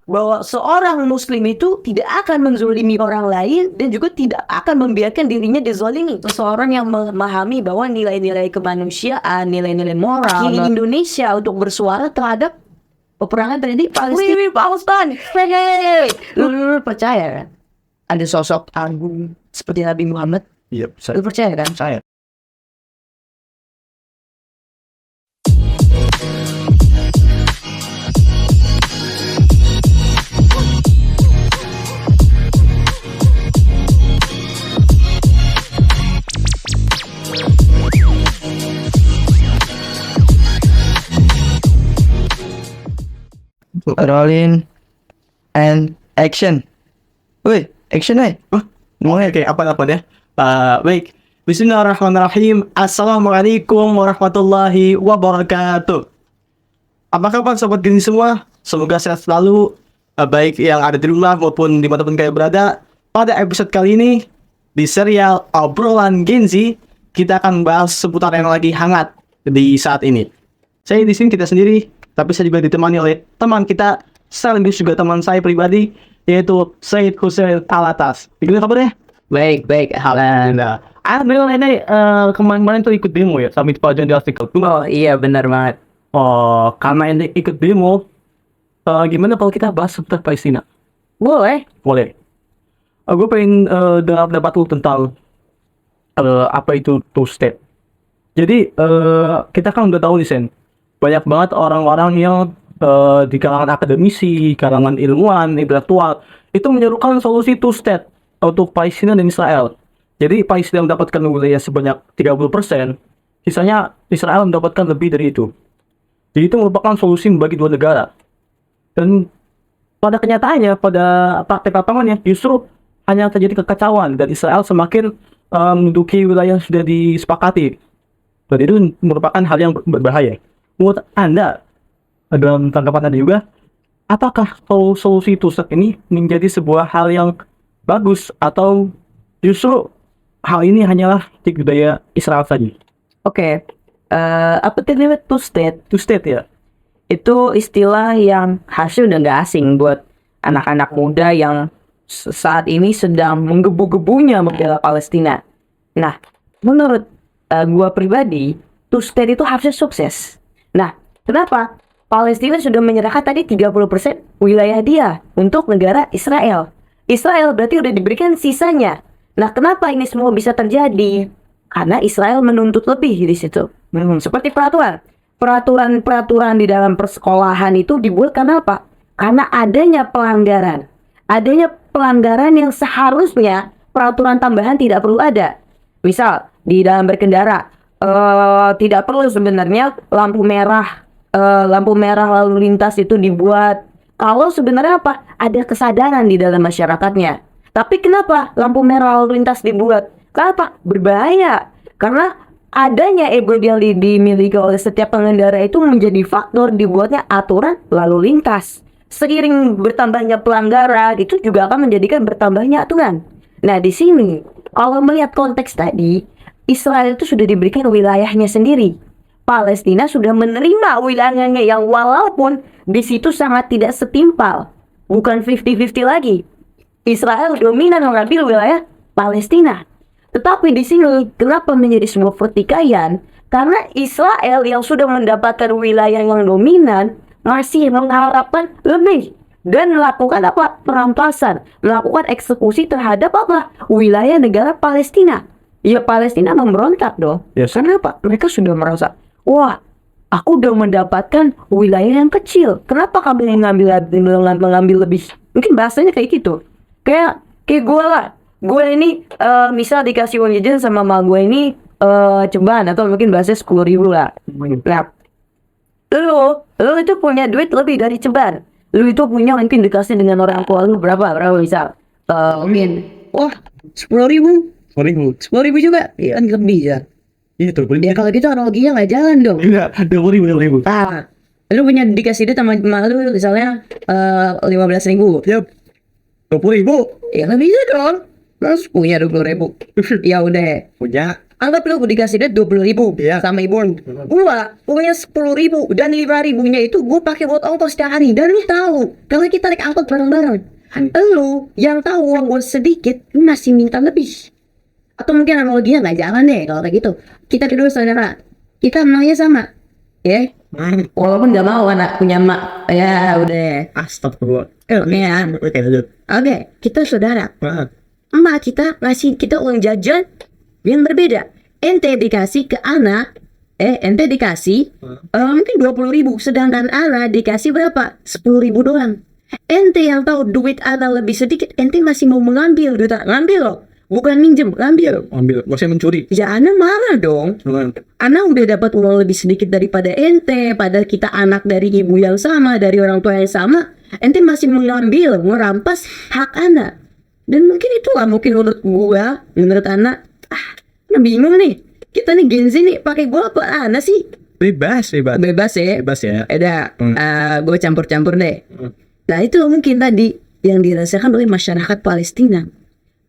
bahwa seorang muslim itu tidak akan menzolimi orang lain dan juga tidak akan membiarkan dirinya dizolimi. Seseorang yang memahami bahwa nilai-nilai kemanusiaan, nilai-nilai moral di Indonesia untuk bersuara terhadap peperangan terjadi Palestina. Lu percaya kan ada sosok agung seperti Nabi Muhammad? Iya, Lu percaya kan? saya. Rolling and action. Woi, action nih. Oke, apa ya? Baik. Bismillahirrahmanirrahim. Assalamualaikum warahmatullahi wabarakatuh. Apa kabar sobat gini semua? Semoga sehat selalu, baik yang ada di rumah maupun dimanapun kalian berada. Pada episode kali ini di serial Obrolan Gen Z, kita akan bahas seputar yang lagi hangat di saat ini. Saya di sini tidak sendiri, tapi saya juga ditemani oleh teman kita, sekaligus juga teman saya pribadi, yaitu Said Hussein Alatas. Gimana kabarnya? Baik. Alhamdulillah. Alhamdulillah ini kemarin tuh ikut demo ya, Summit Pajan di Artikel. Oh iya benar banget. Oh, karena ini ikut demo, gimana kalau kita bahas seputar Palestina? Boleh. Boleh. Gue pengen dengar pendapat lu tentang apa itu two state. Jadi kita kan udah tahu nih Sen, banyak banget orang-orang yang di kalangan akademisi, kalangan ilmuwan, intelektual itu menyerukan solusi two state untuk Palestina dan Israel. Jadi Palestina mendapatkan wilayah sebanyak 30%, sisanya Israel mendapatkan lebih dari itu. Jadi itu merupakan solusi membagi dua negara. Dan pada kenyataannya, pada praktek lapangannya justru hanya terjadi kekacauan dan Israel semakin menduduki wilayah yang sudah disepakati. Dan itu merupakan hal yang berbahaya. Menurut Anda, dalam tanggapan Anda juga, apakah solusi two-state ini menjadi sebuah hal yang bagus atau justru hal ini hanyalah di budaya Israel saja? Oke. Apa tadi two state? Two state ya? Itu istilah yang hasil udah gak asing buat anak-anak muda yang saat ini sedang menggebu-gebunya membela Palestina. Nah, menurut gua pribadi, two state itu harusnya sukses. Nah, kenapa? Palestina sudah menyerahkan tadi 30% wilayah dia untuk negara Israel. Israel berarti udah diberikan sisanya. Nah, kenapa ini semua bisa terjadi? Karena Israel menuntut lebih di situ. Seperti peraturan di dalam persekolahan itu dibuat karena apa? Karena adanya pelanggaran. Adanya pelanggaran yang seharusnya peraturan tambahan tidak perlu ada. Misal, di dalam berkendara, tidak perlu sebenarnya lampu merah lalu lintas itu dibuat. Kalau sebenarnya apa? Ada kesadaran di dalam masyarakatnya. Tapi kenapa lampu merah lalu lintas dibuat? Kenapa? Berbahaya. Karena adanya ego yang dimiliki oleh setiap pengendara itu menjadi faktor dibuatnya aturan lalu lintas. Seiring bertambahnya pelanggaran, itu juga akan menjadikan bertambahnya aturan. Nah, di sini, kalau melihat konteks tadi, Israel itu sudah diberikan wilayahnya sendiri. Palestina sudah menerima wilayahnya yang walaupun di situ sangat tidak setimpal. Bukan 50-50 lagi. Israel dominan mengambil wilayah Palestina. Tetapi di sini, kenapa menjadi sebuah pertikaian? Karena Israel yang sudah mendapatkan wilayah yang dominan masih mengharapkan lebih dan melakukan apa? Perampasan, melakukan eksekusi terhadap apa? Wilayah negara Palestina. Ya Palestina memberontak dong. Yes. Karena apa? Mereka sudah merasa, wah, aku udah mendapatkan wilayah yang kecil. Kenapa kamu mengambil lebih? Mungkin bahasanya kayak gitu. Kayak gue lah. Gue ini misal dikasih uang jajan sama mama gue ini ceban atau mungkin bahasanya 10.000 lah. Nah, lu itu punya duit lebih dari ceban. Lu itu punya mungkin dikasih dengan orang tua lu berapa misal mungkin wah 10.000 juga ya kan lebih ya. Iya tuh. Ya kalau gitu analoginya nggak jalan dong. Enggak, 20.000. Lu punya dikasih duit sama lu misalnya 15.000. Yap. 20.000. Ya nggak bisa dong. Terus punya 20.000. Ya udah. Punya anggap lu dikasih duit 20.000 Iya. sama ibu lu. Gua punya 10.000 dan 5.000-nya itu gua pakai buat ongkos setiap hari. Dan lu tahu kalau kita naik angkot bareng-bareng, lu yang tahu uang gua sedikit, lu masih minta lebih. Atau mungkin analoginya nggak jalan deh kalau kayak gitu. Kita kedua saudara, kita maunya sama, ya. Walaupun nggak mau anak punya mak, ya udah. Astagfirullah. Ya. Oke, lanjut. Oke, kita saudara. Nah, Emak kita ngasih kita uang jajan yang berbeda. Ente dikasih ke anak, ente dikasih mungkin 20.000, sedangkan anak dikasih berapa? 10.000 doang. Ente yang tahu duit anak lebih sedikit, ente masih mau mengambil duit anak. Ngambil loh, bukan minjem, ngambil. ambil. Gua saya mencuri. Ya anak marah dong. Anak udah dapat uang lebih sedikit daripada ente, padahal kita anak dari ibu yang sama, dari orang tua yang sama. Ente masih mengambil, merampas hak anak. Dan mungkin itulah mungkin menurut gua, menurut anak, bingung nih. Kita nih Gen Z nih pakai gua apa anak sih? Bebas. Bebas ya. Bebas ya. Ada, gue campur-campur deh. Nah itu mungkin tadi yang dirasakan oleh masyarakat Palestina.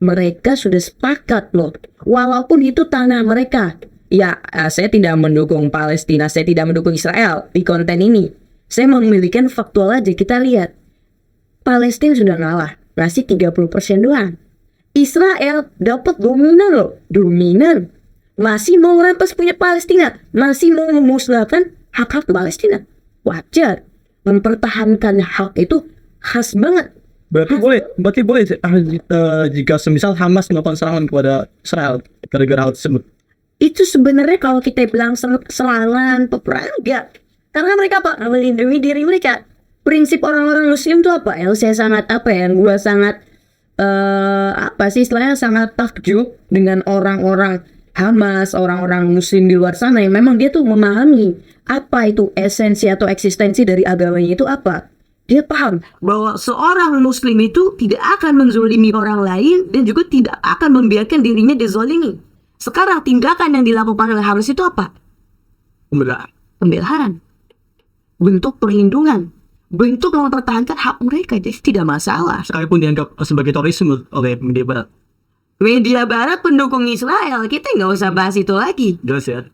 Mereka sudah sepakat loh, walaupun itu tanah mereka. Ya, saya tidak mendukung Palestina, saya tidak mendukung Israel di konten ini. Saya memiliki faktual aja, kita lihat. Palestina sudah ngalah, ngasih 30% doang. Israel dapat dominan loh, dominan. Masih mau rampas punya Palestina, masih mau memusnahkan hak-hak Palestina. Wajar, mempertahankan hak itu khas banget. Berarti boleh jika semisal Hamas melakukan serangan kepada Israel gara-gara hal tersebut. Itu sebenarnya kalau kita bilang serangan, peperangan, enggak. Karena mereka apa? Melindungi diri mereka. Prinsip orang-orang Muslim itu apa? Yang saya sangat yang gua sangat istilahnya sangat takjub dengan orang-orang Hamas, orang-orang Muslim di luar sana yang memang dia tuh memahami apa itu esensi atau eksistensi dari agamanya itu apa. Dia paham bahwa seorang Muslim itu tidak akan menzolimi orang lain dan juga tidak akan membiarkan dirinya dizolimi. Sekarang tindakan yang dilakukan oleh Hamas itu apa? Pembelaan, bentuk perlindungan, bentuk mempertahankan hak mereka, jadi tidak masalah. Sekalipun dianggap sebagai terorisme oleh media barat. Media barat pendukung Israel, kita nggak usah bahas itu lagi. Jelas ya.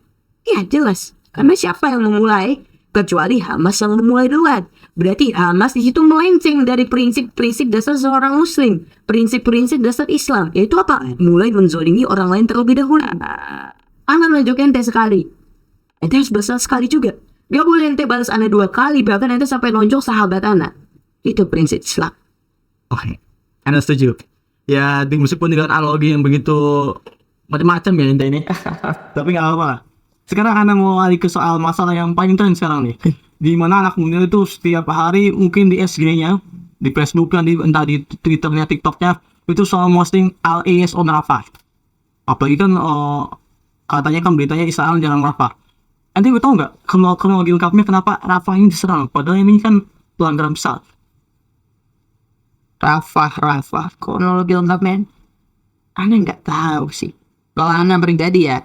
Ya jelas, karena siapa yang memulai? Kecuali Hamas yang memulai duluan. Berarti Hamas di situ melenceng dari prinsip-prinsip dasar seorang Muslim, prinsip-prinsip dasar Islam, yaitu apa? Mulai menzolimi orang lain terlebih dahulu. Anak menunjuk ente sekali, ente harus balas sekali juga. Gak boleh ente balas anak 2 kali, bahkan ente sampai nonjok sahabat anak. Itu prinsip Islam. Oke. Anda setuju. Ya, meskipun dengan analogi yang begitu macam-macam ya ente ini. Tapi nggak apa-apa. Sekarang Anda mau alih ke soal masalah yang paling tren sekarang nih. Di mana anak muda itu setiap hari mungkin di SG-nya, di Facebook-nya, entah di Twitter-nya, TikTok-nya, itu soal posting Al-Is on Rafah. Apalagi kan katanya kan beritanya Israel jangan Rafah. Nanti gue tau nggak kronologi lengkapnya kenapa Rafah ini diserang? Padahal ini kan pelanggaran besar. Rafah, kronologi lengkapnya, Ana nggak tahu sih. Kalau Ana pribadi ya,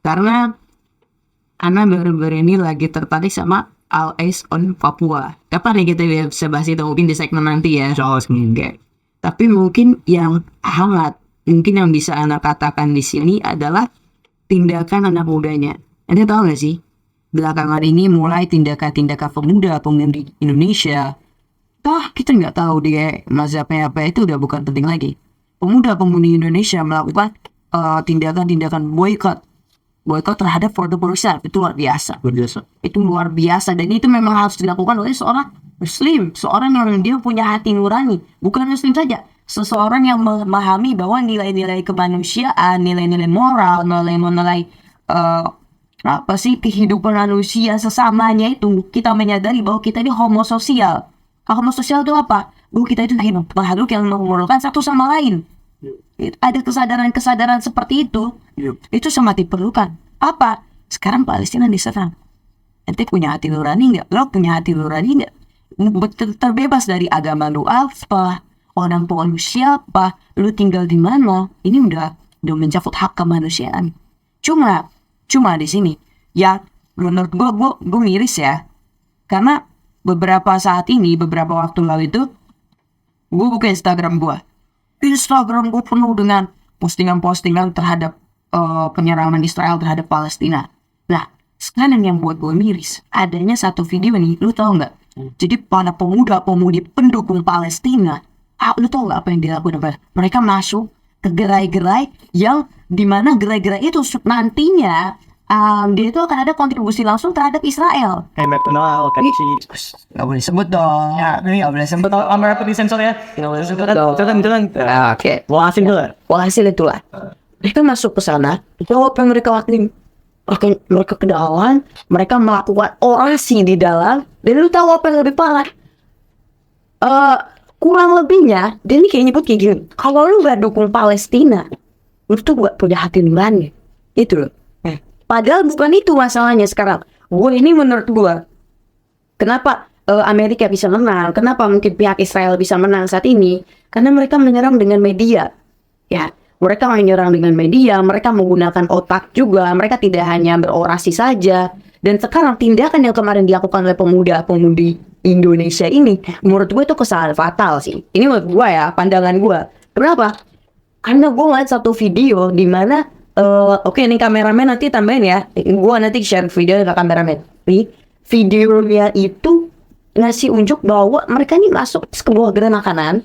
karena Ana baru-baru ini lagi tertarik sama All Eyes on Papua. Kapan nih kita bisa bahas itu? Mungkin di segmen nanti ya. Oke. Tapi mungkin yang hangat, mungkin yang bisa Ana katakan di sini adalah tindakan anak mudanya. Anda tahu nggak sih? Belakangan ini mulai tindakan-tindakan pemuda-pemudi Indonesia. Kita nggak tahu dia mazhabnya apa, itu udah bukan penting lagi. Pemuda-pemudi Indonesia melakukan tindakan-tindakan boykot terhadap 40%. Itu luar biasa. Itu luar biasa, dan itu memang harus dilakukan oleh seorang Muslim, seorang yang dia punya hati nurani. Bukan Muslim saja, seseorang yang memahami bahwa nilai-nilai kemanusiaan, nilai-nilai moral, nilai-nilai kehidupan manusia sesamanya, itu kita menyadari bahwa kita ini homo sosial. Homo sosial itu apa? Bahwa kita itu makhluk yang memerlukan satu sama lain. Ada kesadaran seperti itu. Itu sangat diperlukan. Apa? Sekarang Palestina diserang. Ente punya hati nurani nggak? Lo punya hati nurani nggak? Terbebas dari agama lu apa? Orang tua lu siapa? Lu tinggal di mana? Ini udah mencabut hak kemanusiaan. Cuma di sini, ya menurut gue miris ya. Karena beberapa waktu lalu itu, gue buka Instagram gue penuh dengan postingan-postingan terhadap penyerangan Israel terhadap Palestina. Nah, sekarang yang buat gue miris, adanya satu video nih, lu tau nggak? Jadi para pemuda-pemudi pendukung Palestina, lu tau nggak apa yang dilakukan? Mereka masuk ke gerai-gerai yang dimana gerai-gerai itu nantinya dia itu akan ada kontribusi langsung terhadap Israel. Kayak McDonald, kayak cheese. Nggak boleh sebut dong. Ya, ini Nggak boleh sebut. betul kamera di sensor ya. Jangan. Oke. Walhasil tuh. Walhasil itulah. Mereka masuk ke sana, itu apa yang mereka lakuin? Mereka ke dalam, mereka melakukan orasi di dalam, dan lu tahu apa yang lebih parah? Kurang lebihnya, dia ini kayak nyebut kayak gini, kalau lu gak dukung Palestina, lu tuh gak punya hati nurani. Itu loh. Padahal bukan itu masalahnya sekarang. Gue ini menurut gue, kenapa Amerika bisa menang, kenapa mungkin pihak Israel bisa menang saat ini, karena mereka menyerang dengan media. Ya, mereka menyerang dengan media, mereka menggunakan otak juga, mereka tidak hanya berorasi saja. Dan sekarang tindakan yang kemarin dilakukan oleh pemuda-pemudi Indonesia ini, menurut gue itu kesalahan fatal sih. Ini menurut gue ya, pandangan gue. Kenapa? Karena gue ngeliat satu video di mana, oke ini kameramen nanti tambahin ya, gue nanti share video ke kameramen. Videonya itu ngasih unjuk bahwa mereka ini masuk ke sebuah gerai makanan.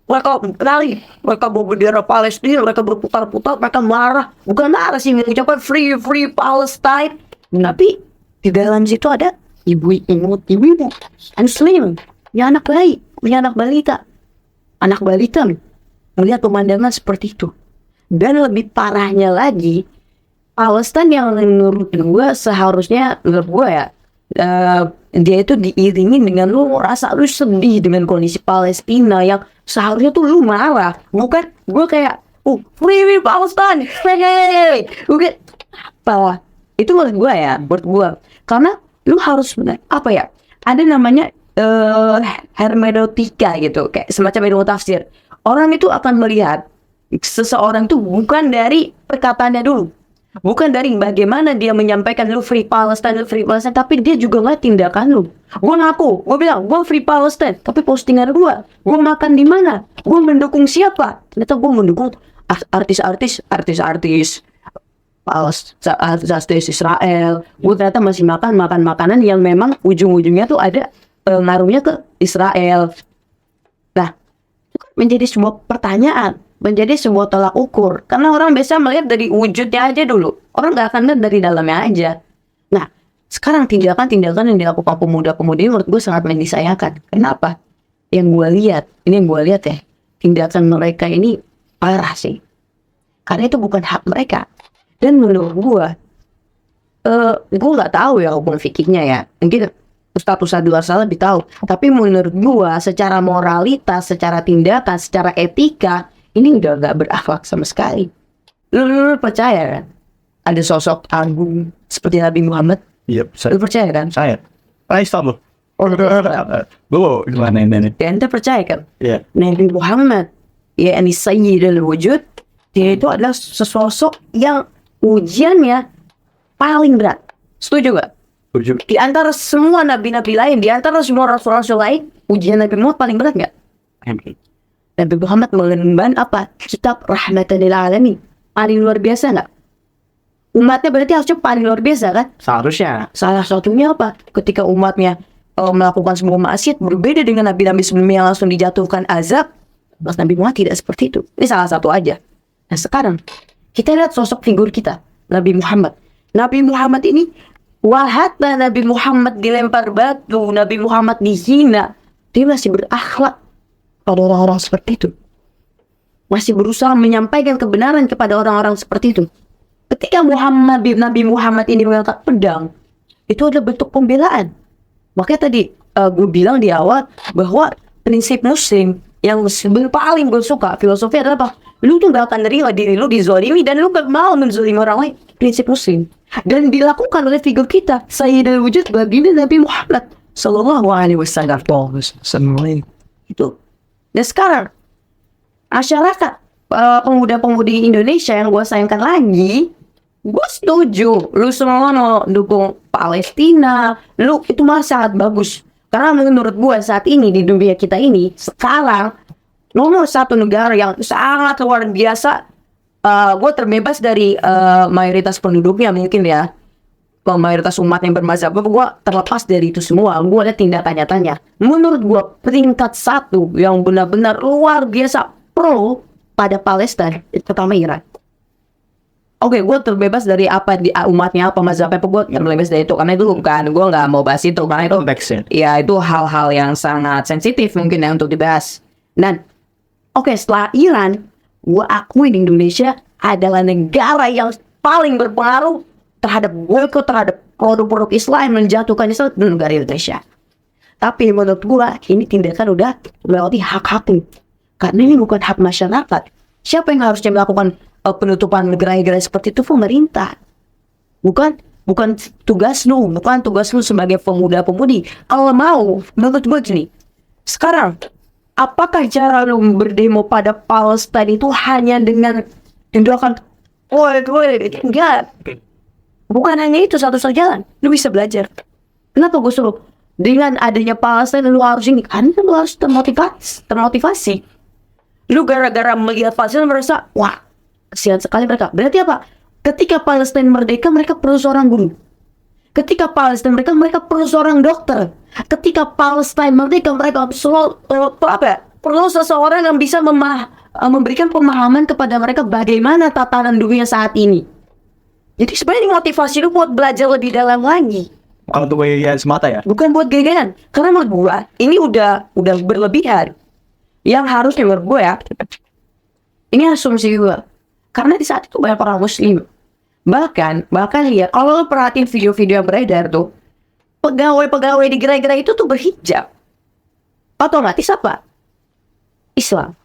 Mereka lari, mereka bawa bendera Palestina, mereka berputar-putar, mereka marah. Bukan marah sih, mengucapkan free Palestine. Tapi di dalam situ ada ibu-ibu, Muslim, punya anak bayi, punya anak balita. Anak balita melihat pemandangan seperti itu. Dan lebih parahnya lagi, Palestina yang menurut gue seharusnya, menurut gue ya, dia itu diiringi dengan lu rasa lu sedih dengan kondisi Palestina yang seharusnya tuh lu marah, bukan gue kayak free Palestine, bukan apa itu menurut gue ya, menurut gue karena lu harus apa ya, ada namanya hermeneutika gitu, kayak semacam ilmu tafsir. Orang itu akan melihat seseorang tuh bukan dari perkataannya dulu, bukan dari bagaimana dia menyampaikan lu free Palestine, tapi dia juga ngeliat tindakan lu. Gue bilang, gue free Palestine, tapi postingan gue makan di mana, gue mendukung siapa? Ternyata gue mendukung artis Israel. Gue ternyata masih makan makanan yang memang ujung-ujungnya tuh ada ngaruhnya ke Israel. Nah, itu kan menjadi sebuah pertanyaan, menjadi sebuah tolak ukur, karena orang biasa melihat dari wujudnya aja dulu, orang gak akan lihat dari dalamnya aja. Nah, sekarang tindakan-tindakan yang dilakukan pemuda-pemudi menurut gue sangat disayangkan. Kenapa? Yang gue lihat ya, tindakan mereka ini parah sih, karena itu bukan hak mereka. Dan menurut gue nggak tahu ya hukum fikihnya ya, mungkin Ustadz di luar sana lebih tahu. Tapi menurut gue secara moralitas, secara tindakan, secara etika, ini udah gak berakhlak sama sekali. Lu percaya kan ada sosok agung seperti Nabi Muhammad? Iya, Lu percaya kan? saya. Islam loh. Lu gimana ini? Ya ente percaya kan? Iya. Nabi Muhammad, ya ini sayyidul wujud, dia itu adalah sesosok yang ujiannya paling berat. Setuju gak? Di antara semua nabi-nabi lain, di antara semua rasul-rasul lain, ujian Nabi Muhammad paling berat gak? Nabi Muhammad mengemban apa? Kitab rahmatan lil alamin. Paling luar biasa gak? Umatnya berarti harusnya paling luar biasa kan? Seharusnya. Salah satunya apa? Ketika umatnya melakukan sebuah maksiat berbeda dengan nabi-nabi sebelumnya yang langsung dijatuhkan azab, Mas Nabi Muhammad tidak seperti itu. Ini salah satu aja. Nah sekarang kita lihat sosok figur kita, Nabi Muhammad. Nabi Muhammad ini, hatta Nabi Muhammad dilempar batu, Nabi Muhammad dihina, dia masih berakhlak pada orang-orang seperti itu. Masih berusaha menyampaikan kebenaran kepada orang-orang seperti itu. Ketika Nabi Muhammad ini mengangkat pedang, itu adalah bentuk pembelaan. Makanya tadi gue bilang di awal bahwa prinsip muslim yang paling gue suka filosofi adalah apa? Lu tuh gak akan nerima diri lu dizolimi dan lu gak mau menzolimi orang lain. Prinsip muslim. Dan dilakukan oleh figur kita, Sayyidul Wujud baginda Nabi Muhammad Sallallahu Alaihi Wasallam. Itu. Dan sekarang masyarakat pemuda-pemudi Indonesia yang gue sayangkan lagi, gue setuju lu semua mau dukung Palestina, lu itu malah sangat bagus. Karena menurut gue saat ini di dunia kita ini sekarang nomor satu negara yang sangat luar biasa gue terbebas dari mayoritas penduduknya mungkin ya, mayoritas umat yang bermazhab. Gue terlepas dari itu semua. Gue ada tindakan nyatanya. Menurut gue peringkat satu yang benar-benar luar biasa pro pada Palestina itu pertama Iran. Oke, gue terbebas dari apa di umatnya, apa mazhabnya, gue terbebas dari itu karena itu bukan, gue nggak mau bahas itu karena itu Konteksnya. ya itu hal-hal yang sangat sensitif mungkin ya untuk dibahas. Dan oke, setelah Iran, gue akuin Indonesia adalah negara yang paling berpengaruh terhadap boykot terhadap produk-produk Islam, menjatuhkan Islam di negara Indonesia. Tapi menurut gue ini tindakan udah melewati hak-hak lu. Karena ini bukan hak masyarakat. Siapa yang harusnya melakukan penutupan gerai-gerai seperti itu? Pemerintah. Bukan tugas lu, bukan tugas lu sebagai pemuda-pemudi. Kalau mau, menurut gue gini. Sekarang, apakah cara lu berdemo pada Palestina itu hanya dengan tindakan enggak. Bukan hanya itu satu-satunya jalan. Lu bisa belajar. Kenapa gue suruh? Dengan adanya Palestina lu harus ini. Karena lu harus termotivasi. Lu gara-gara melihat Palestina merasa, wah, kasihan sekali mereka. Berarti apa? Ketika Palestina merdeka, mereka perlu seorang guru. Ketika Palestina merdeka, mereka perlu seorang dokter. Ketika Palestina merdeka, mereka perlu seseorang yang bisa memberikan pemahaman kepada mereka bagaimana tatanan dunia saat ini. Jadi sebenarnya ini motivasi lu buat belajar lebih dalam lagi. Bukan untuk gaya semata ya. Bukan buat gaya-gayaan. Karena menurut gua ini udah berlebihan. Yang harusnya menurut gua ya, ini asumsi gua. Karena di saat itu banyak orang muslim. Bahkan ya, kalau lu perhatiin video-video yang beredar tuh, pegawai-pegawai di gerai-gerai itu tuh berhijab. Otomatis apa? Islam.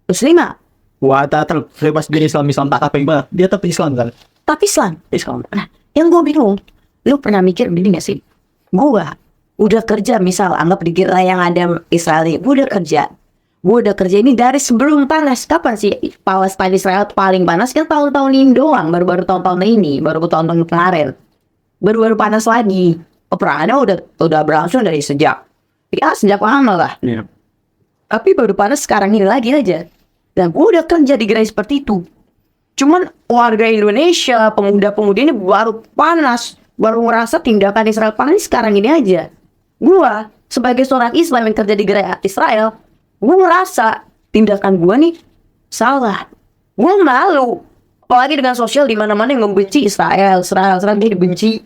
Muslimah. Wah, terlepas dari Islam tak apa banget. Dia tetap Islam kan. Tapi Islam. Nah, yang gue bingung, lu pernah mikir begini gak sih? Gue udah kerja, misal anggap di gerai yang ada Israel, gue udah kerja ini dari sebelum panas. Kapan sih Palestina Israel paling panas? Kan tahun-tahun ini doang, baru tahun-tahun ini, baru tahun-tahun kemarin. Baru panas lagi. Peperangannya udah berlangsung dari sejak lama lah. Iya. Tapi baru panas sekarang ini lagi aja. Dan gue udah kerja di gerai seperti itu. Cuman warga Indonesia, pemuda-pemudi ini baru baru ngerasa tindakan Israel panas sekarang ini aja. Gue sebagai seorang Islam yang kerja di gerai Israel, gue ngerasa tindakan gue nih salah. Gue malu, apalagi dengan sosial di mana-mana yang membenci Israel dia dibenci.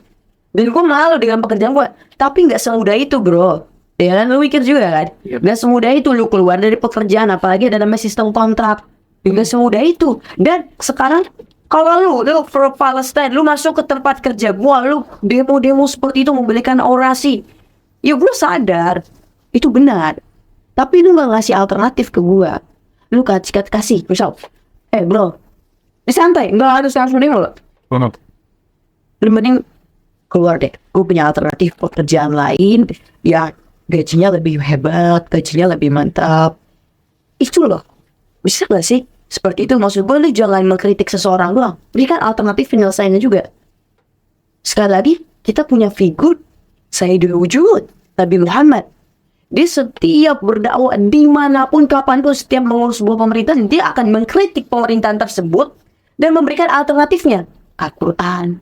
Dan gue malu dengan pekerjaan gue. Tapi nggak semudah itu, bro. Ya kan, lu mikir juga kan? Yep. Gak semudah itu lu keluar dari pekerjaan, apalagi ada namanya sistem kontrak. Gak semudah itu. Dan sekarang kalau lu pro Palestina, lu masuk ke tempat kerja gua, lu demo-demo seperti itu, memberikan orasi. Ya gua sadar, itu benar. Tapi lu gak ngasih alternatif ke gua. Lu kasih, misal, bro, santai, gak harus langsung demo. Lu mending keluar deh, gue punya alternatif pekerjaan lain, ya gajinya lebih hebat, gajinya lebih mantap. Itu loh, bisa gak sih? Seperti itu, maksud gue, lu jangan mengkritik seseorang doang, berikan alternatif penyelesaiannya juga. Sekali lagi, kita punya figur Sayyidul Wujud, Nabi Muhammad. Dia setiap berdakwah dimanapun, kapanpun, setiap mengurus sebuah pemerintahan, dia akan mengkritik pemerintahan tersebut dan memberikan alternatifnya. Al-Quran,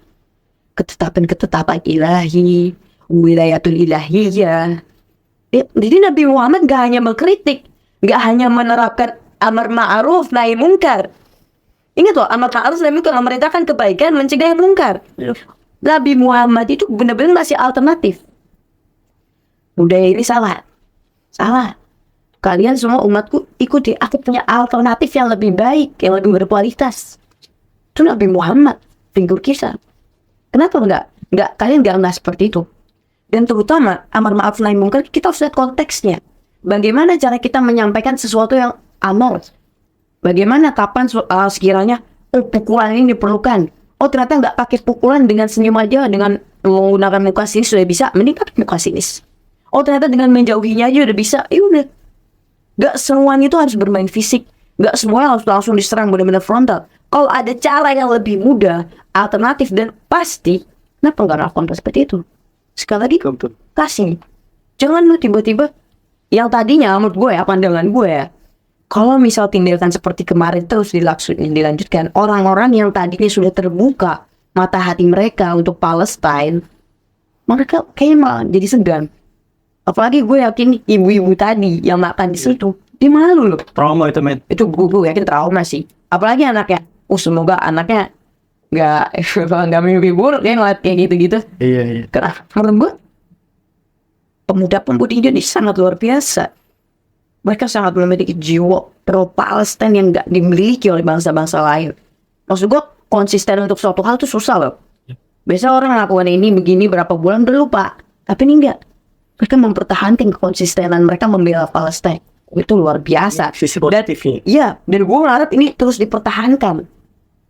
ketetapan ilahi, wilayatul ilahiyah. Jadi Nabi Muhammad gak hanya mengkritik, gak hanya menerapkan amar ma'ruf nahi mungkar. Ingat loh, amar ma'ruf nahi mungkar, memerintahkan kebaikan, mencegah yang mungkar. Nabi Muhammad itu benar-benar ngasih alternatif. Budaya ini salah. Kalian semua umatku ikuti, aku punya alternatif yang lebih baik, yang lebih berkualitas. Itu Nabi Muhammad, figur kisah. Kenapa kalian nggak seperti itu? Dan terutama amar ma'ruf nahi mungkar, kita harus lihat konteksnya. Bagaimana cara kita menyampaikan sesuatu yang amal? Bagaimana kapan sekiranya pukulan ini diperlukan? Oh ternyata nggak pakai pukulan, dengan senyum aja, dengan menggunakan muka sinis sudah bisa, mending pakai muka sinis. Oh ternyata dengan menjauhinya aja udah bisa. Udah. Nggak semuanya itu harus bermain fisik. Nggak semuanya harus langsung diserang benar-benar frontal. Kalau ada cara yang lebih mudah, alternatif dan pasti, kenapa nggak lakukan seperti itu? Sekali lagi, kasih. Jangan lu tiba-tiba yang tadinya menurut gue ya, pandangan gue ya, kalau misal tindakan seperti kemarin terus dilanjutkan, orang-orang yang tadinya sudah terbuka mata hati mereka untuk Palestine, mereka kayaknya malah jadi segan. Apalagi gue yakin ibu-ibu tadi yang makan di situ, dia malu loh. Trauma itu, men. Itu gue yakin trauma sih. Apalagi anaknya. Semoga anaknya nggak mimpi buruk ya ngeliat kayak gitu-gitu. Iya. Karena menurut gue pemuda-pemudi Indonesia sangat luar biasa. Mereka sangat memiliki jiwa pro-Palestina yang nggak dimiliki oleh bangsa-bangsa lain. Maksud gue konsisten untuk suatu hal itu susah loh. Biasa orang lakukan ini begini berapa bulan udah lupa. Tapi ini enggak. Mereka mempertahankan kekonsistenan mereka membela Palestina. Itu luar biasa. Sisi positifnya. Iya, dan gue ngarep ini terus dipertahankan.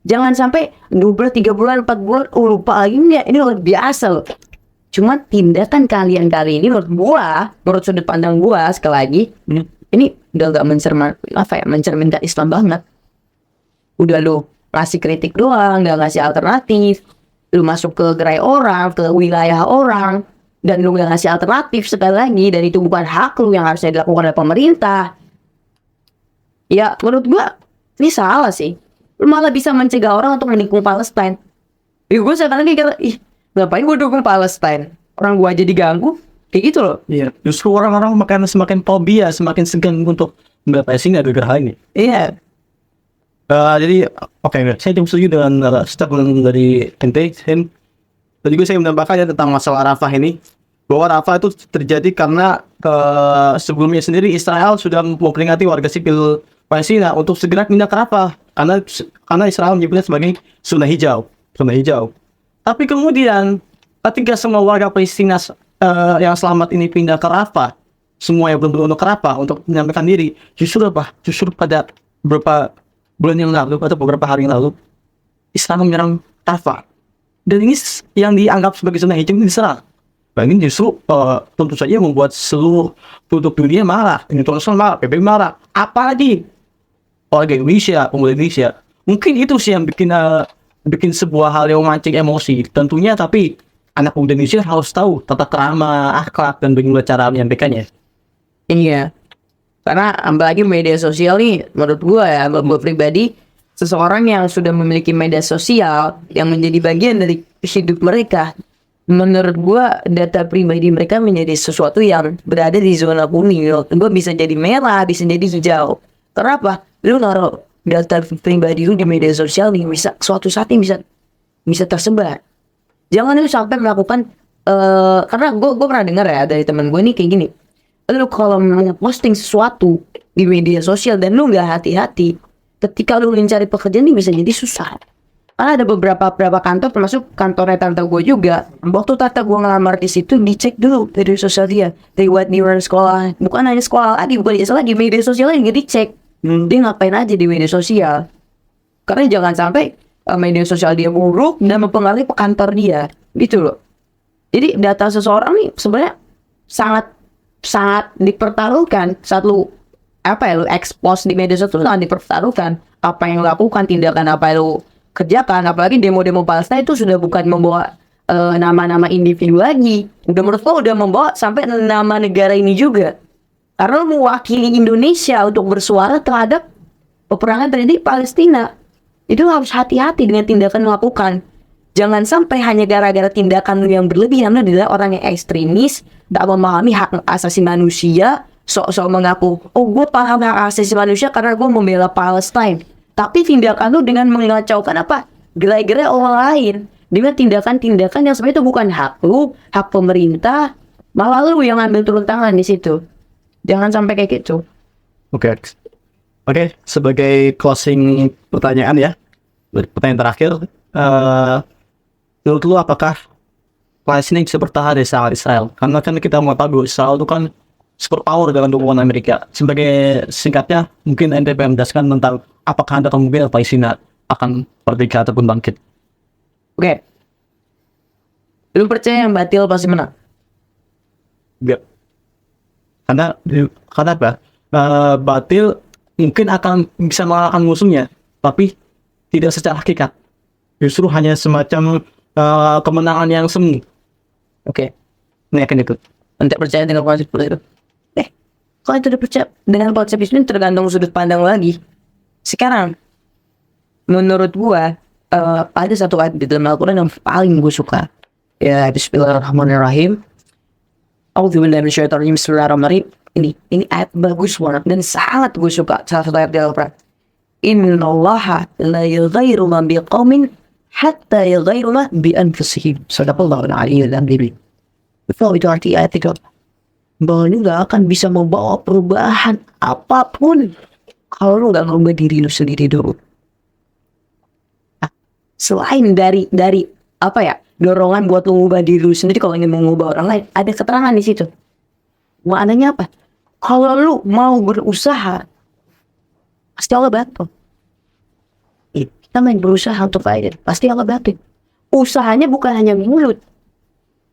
Jangan sampai 2 bulan, 3 bulan, 4 bulan, lupa lagi. Enggak, ini luar biasa loh. Cuma tindakan kalian kali ini menurut sudut pandang gua sekali lagi, ini udah gak mencerminkan Islam banget. Udah lu ngasih kritik doang, gak ngasih alternatif. Lu masuk ke gerai orang, ke wilayah orang, dan lu gak ngasih alternatif sekali lagi, dan itu bukan hak lu yang harusnya dilakukan oleh pemerintah. Ya, menurut gua ini salah sih. Lu malah bisa mencegah orang untuk mendukung Palestina. Gue sekarang kira, ngapain gue dukung Palestina? Orang gue aja diganggu, kayak gitu loh. Iya, justru orang-orang semakin fobia, semakin segan untuk membela Palestina gara-gara hal ini. Iya. Jadi, oke, saya tidak setuju dengan statement dari ente. Tadi juga saya menambahkan tentang masalah Rafah ini, bahwa Rafah itu terjadi karena sebelumnya sendiri Israel sudah memperingati warga sipil Palestina untuk segera pindah ke Rafah, karena Israel menyebutnya sebagai zona hijau. Tapi kemudian ketika semua warga Palestina yang selamat ini pindah ke Rafah, semua yang belum ke Rafah untuk menyampaikan diri, justru pada beberapa bulan yang lalu atau beberapa hari yang lalu Israel menyerang Rafah, dan ini yang dianggap sebagai zona hijau ini diserang. Dan ini justru tentu saja membuat seluruh penduduk dunia marah, internasional marah, PBB marah, apalagi warga Indonesia, pemuda Indonesia. Mungkin itu sih yang bikin sebuah hal yang memancing emosi tentunya, tapi anak muda Indonesia harus tahu tata krama, akhlak, dan bagaimana cara menyampaikannya. Iya. Karena apalagi media sosial nih, menurut gue pribadi, seseorang yang sudah memiliki media sosial yang menjadi bagian dari hidup mereka, menurut gue data pribadi mereka menjadi sesuatu yang berada di zona kuning. Gue bisa jadi merah, bisa jadi hijau. Kenapa? Lu naruh data pribadi lu di media sosial nih, bisa suatu saat ini bisa tersebar. Jangan lu sampai melakukan karena gue pernah dengar ya dari teman gue nih kayak gini. Lu kalau mau posting sesuatu di media sosial dan lu nggak hati-hati, ketika lu mencari pekerjaan ini bisa jadi susah. Karena ada beberapa kantor, termasuk kantornya tante gue juga. Waktu tante gue ngelamar di situ, dicek dulu dari sosial dia, dari what di sekolah. Bukan hanya sekolah lagi, bukan lagi media sosialnya juga dicek. Dia ngapain aja di media sosial. Karena jangan sampai media sosial dia buruk dan mempengaruhi ke kantor dia, gitu loh. Jadi data seseorang nih sebenarnya sangat dipertaruhkan saat lu expose di media sosial, sangat dipertaruhkan apa yang lu lakukan, tindakan apa yang lu kerjakan. Apalagi demo-demo Palestina itu sudah bukan membawa nama-nama individu lagi, menurut gua udah membawa sampai nama negara ini juga, karena lu mewakili Indonesia untuk bersuara terhadap peperangan terjadi di Palestina. Itu harus hati-hati dengan tindakan lu lakukan. Jangan sampai hanya gara-gara tindakan lu yang berlebihan, lu adalah orang yang ekstremis, tak memahami hak asasi manusia, sok-sok mengaku, gue paham hak asasi manusia karena gue membela Palestina. Tapi tindakan lu dengan mengacaukan gerai-gerai orang lain, dengan tindakan-tindakan yang sebenarnya itu bukan hak lu, hak pemerintah, malah lu yang ambil turun tangan di situ. Jangan sampai kayak gitu. Oke, sebagai closing pertanyaan ya, pertanyaan terakhir, menurut lu apakah Palestina bisa bertahan dari serangan Israel? Karena kan kita mau tahu Israel itu kan superpower dengan dukungan Amerika. Sebagai singkatnya, mungkin ente bisa menjelaskan tentang apakah ada kemungkinan Palestina akan merdeka ataupun bangkit? Oke. Lu percaya yang batil pasti menang? Ya. Karena apa? Batil mungkin akan bisa mengalahkan musuhnya, tapi tidak secara hakikat. Justru hanya semacam kemenangan yang semu. Oke. Yakin itu. Ente percaya dengan konsep seperti itu? Kalau itu dipercaya dengan konsep Islam tergantung sudut pandang lagi. Sekarang, menurut gua ada satu ayat di dalam Al-Quran yang paling gue suka. Ya, Bismillahirrahmanirrahim. A'udzubillahi minasyaitonir rajim. Bismillahirrahmanirrahim. Ini ayat bagus banget dan sangat gue suka. Salah satu ayat di Al-Quran. Innallaha la yughayyiru ma biqaumin hatta yughayyiru ma bi anfusihim. Sadaqallahul aliyyul azim. Betul, itu arti ayat itu. Bahwa lu gak akan bisa membawa perubahan apapun kalau lu gak ngubah diri lu sendiri dulu. Nah, selain dari apa ya, dorongan buat lu ngubah diri lu sendiri kalau ingin mengubah orang lain, ada keterangan di situ. Maknanya apa? Kalau lu mau berusaha, pasti Allah bantu. Kita main berusaha untuk fight, pasti Allah bantu. Usahanya bukan hanya mulut.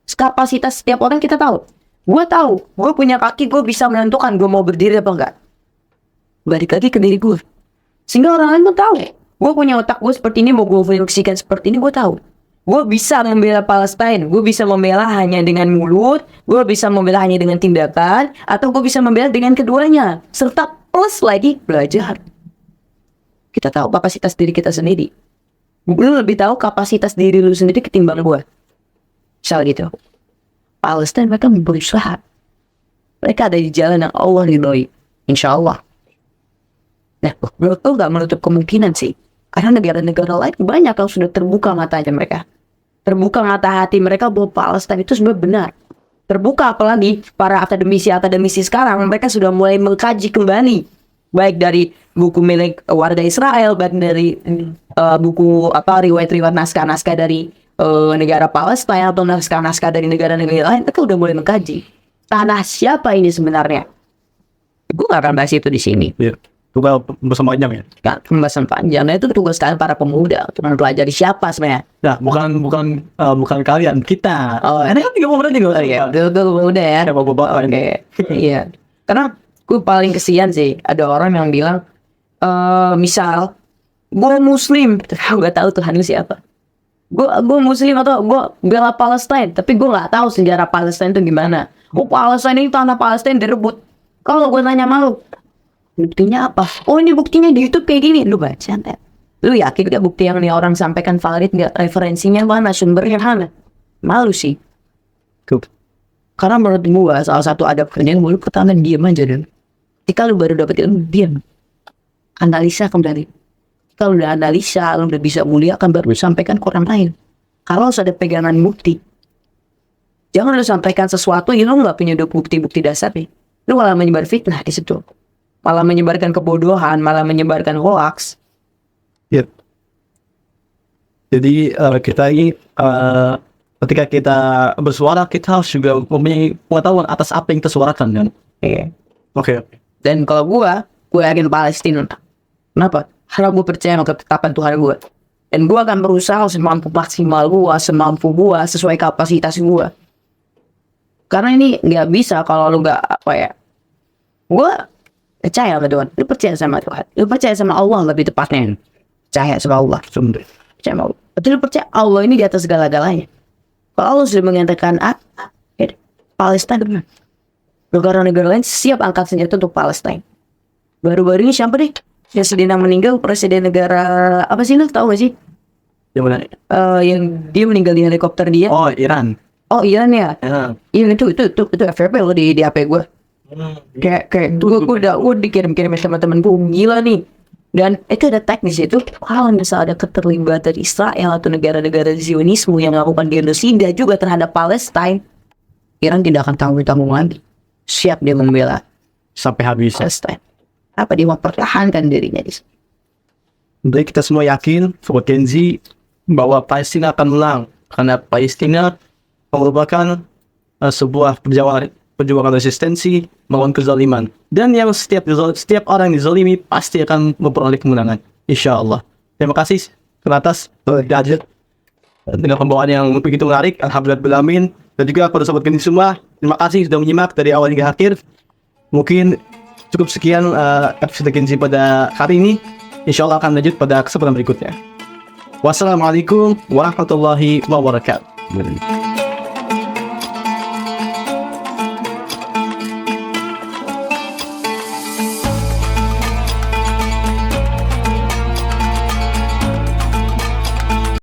Kapasitas setiap orang kita tahu. Gue tahu, gue punya kaki, gue bisa menentukan gue mau berdiri apa enggak. Balik lagi ke diri gue. Sehingga orang lain pun tahu. Gue punya otak gue seperti ini, mau gue fungsikan seperti ini, gue tahu. Gue bisa membela Palestina, gue bisa membela hanya dengan mulut, gue bisa membela hanya dengan tindakan, atau gue bisa membela dengan keduanya. Serta plus lagi belajar. Kita tahu kapasitas diri kita sendiri. Lu lebih tahu kapasitas diri lu sendiri ketimbang gue. Misal gitu. Palestina mereka berusaha. Mereka ada di jalan yang Allah ridhoi. Insya Allah. Nah, menurut gue gak menutup kemungkinan sih. Karena negara-negara lain banyak yang sudah terbuka matanya mereka. Terbuka mata hati mereka bahwa Palestina itu sebenarnya benar. Terbuka apalagi para akademisi sekarang. Mereka sudah mulai mengkaji kembali. Baik dari buku milik warga Israel, baik dari buku riwayat-riwayat naskah-naskah dari negara Palestina atau naskah-naskah dari negara-negara lain. Mereka udah mulai mengkaji tanah siapa ini sebenarnya. Gue gak akan bahas itu di sini. Iya. Tugas pembahasan panjang ya. Kan pembahasan panjang. Nah, itu tugas kalian para pemuda untuk mempelajari siapa sebenarnya. Nah, bukan kalian, kita. Oh, Ini kan 3 menit juga. iya, udah ya. Ya, bawa Oke. Iya. Karena gue paling kesian sih ada orang yang bilang misal gue Muslim, gue gak tahu Tuhan lu siapa. Gue Muslim atau gue bela Palestina, tapi gue nggak tahu sejarah Palestina itu gimana. Palestina ini tanah Palestina direbut. Kalau gue tanya malu, buktinya apa? Oh, ini buktinya di YouTube kayak gini. Lu baca ntar. Lu yakin gak bukti yang nih orang sampaikan valid gak? Referensinya mana? Sumbernya mana? Malu sih. Karena menurut gue salah satu adab kerja yang lu pertama diam aja dulu. Ketika lu baru dapet ilmu, diam. Analisa kembali. Kalau udah analisa, lu udah bisa muliakan, baru sampaikan ke orang lain. Kalau sudah pegangan bukti, jangan lu sampaikan sesuatu yang lu nggak punya bukti-bukti dasar nih. Lu malah menyebar fitnah di situ, malah menyebarkan kebodohan, malah menyebarkan hoax. Yep. Jadi kita ini ketika kita bersuara, kita harus juga mempunyai pengetahuan atas apa yang kita suarakan kan. Iya. Oke. Dan kalau gue yakin Palestina. Kenapa? Karena gue percaya sama ketetapan Tuhan gue. Dan gue akan berusaha semampu maksimal gue, semampu gue, sesuai kapasitas gue. Karena ini nggak bisa kalau lu nggak apa ya. Gue percaya sama Tuhan. Lu percaya sama Tuhan. Lu percaya sama Allah lebih tepatnya. Percaya sama Allah. Percaya sama Allah. Berarti lu percaya Allah ini di atas segala-galanya. Kalau Allah sudah mengatakan Palestina benar. Negara-negara lain siap angkat senjata untuk Palestina. Baru-baru ini siapa deh yang sedang meninggal, presiden negara apa sih, lu tahu gak sih? Yang mana? Yang dia meninggal di helikopter dia. Oh, Iran. Oh, Iran ya. Iya, itu FVP lo di HP gue. Kayak gue dikirim-kirim teman-teman gue, gila nih. Dan itu ada teknis itu, kalau misalnya ada keterlibatan Israel atau negara-negara Zionisme yang melakukan genosida juga terhadap Palestina, Iran tidak akan tanggung-tanggung lagi. Siap dia membela Sampai habis. Palestina. Apa dia mempertahankan dirinya di sini? Jadi kita semua yakin, Sobat Kenzi, bahwa Palestina akan menang. Karena Palestina merupakan sebuah perjuangan resistensi melawan kezaliman. Dan yang setiap orang yang dizalimi pasti akan memperoleh kemenangan. Insya Allah. Terima kasih atas gadget dengan pembawaan yang begitu menarik. Alhamdulillah. Dan juga kepada Sobat Kenzi semua, terima kasih sudah menyimak dari awal hingga akhir. Mungkin cukup sekian episode Kenzi pada hari ini. Insya Allah akan lanjut pada kesempatan berikutnya. Wassalamualaikum warahmatullahi wabarakatuh.